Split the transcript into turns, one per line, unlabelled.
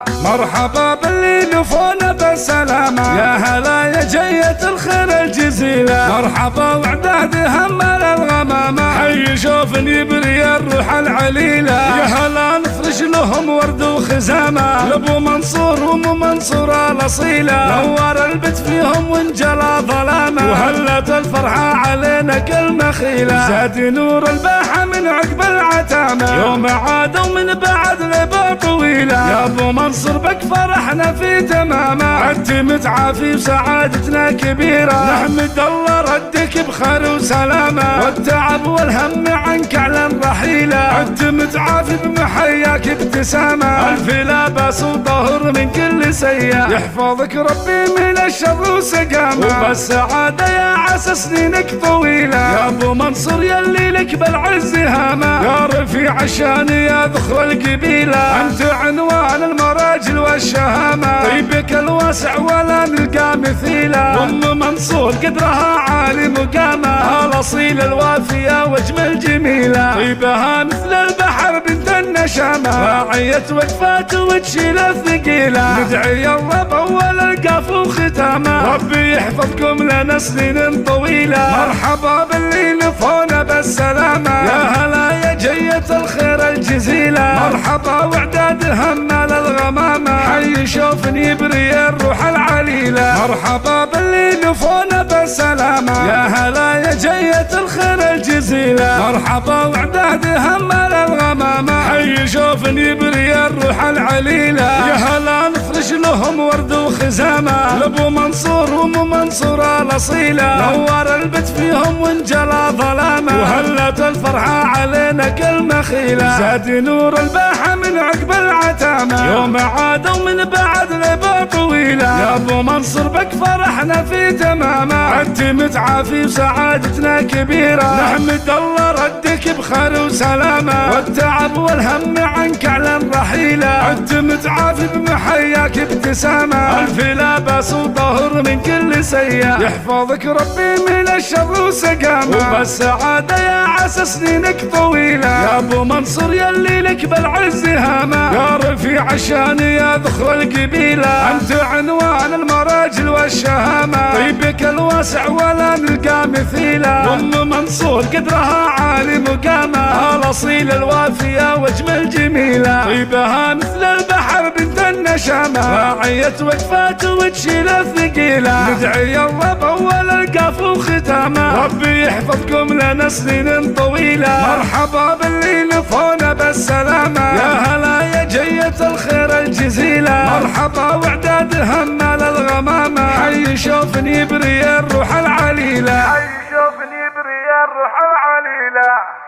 مرحبا باللي لفونا بالسلامة، يا هلا يا جية الخير الجزيلة، مرحبا وعداد همل الغمامة، حي شوفني بري الروح العليلة، يا هلا نفرش لهم ورد وخزامة، لابو منصور وام منصور الاصيلة، نور البت فيهم وانجلى ظلامة، وهلت الفرحة علينا كل مخيلة، زاد نور الباحة من عقب العتامة، يوم عادوا من بعد لبا طويلة، يا ابو منصور بك فرحنا في تمامه، عدت متعافي وسعادتنا كبيرة، نحمد الله ردك بخير وسلامة، والتعب والهم عنك اعلن رحيلة، عدت متعافي بمحياك ابتسامة، الف لا باس وطهر من كل سيئة، يحفظك ربي من الشر وسقامة، وبالسعادة يا عسى سنينك طويلة، يا ابو منصور يلي لك بالعز هامة، يا رفيع عشان يا ذخر القبيلة، انت عنوان المراجل والشهامة، طيبك الواسع ولا نلقى مثيله، ام منصور قدرها عالي مقامة، الاصيل الوافية واجمل جميلة، طيبها مثل البحر بنت النشامة، راعية وقفات وتشيل الثقيلة، ندعي الرب اول القاف وختامه، ربي يحفظكم لنا سنين طويلة، مرحبا باللي لفونا بالسلامة، يا هلا يا جية الخير الجزيلة، مرحبا وعداد همال الغمامة، حي شوفني بري الروح العليلة، مرحبا باللي لفونا بالسلامة، يا هلا يا جية الخير الجزيلة، مرحبا وعداد همال الغمامة، حي شوفني بري الروح العليلة، يا هلا نفرش لهم ورد وخزامة، لابو منصور وام منصور الاصيلة، نور البت فيهم وانجلى ظلامة، وهلت الفرحة علينا كل مخيلة، زاد نور الباحة من عقب العتامة، يوم عادوا من بعد لبا طويلة، يا ابو منصور بك فرحنا في تمامه، عدت متعافي وسعادتنا كبيرة، نحمد الله ردك بخير وسلامة، والتعب والهم عنك اعلن رحيلة، عدت متعافي بمحياك ابتسامة، الف لا باس وطهر من كل سيئة، يحفظك ربي من الشر وسقامة، وبالسعادة يا عسى سنينك طويلة، يا ابو منصور يلي لك بالعز هامة، يا رفيع عشان يا ذخر القبيلة، انت عنوان المراجل والشهامة، طيبك الواسع ولا نلقى مثيله، ام منصور قدرها عالي مقامة، الاصيل الوافية واجمل جميلة، طيبها مثل البحر بنت النشامة، راعية وقفات وتشيل الثقيلة، ندعي الرب اول القاف وختامه، ربي يحفظكم لنا سنين طويلة، مرحبا باللي لفونا بالسلامة، يا هلا يا جية الخير الجزيلة، مرحبا وعداد همال الغمامة، حي شوفني بري الروح العليلة، حي شوفني بري الروح العليلة.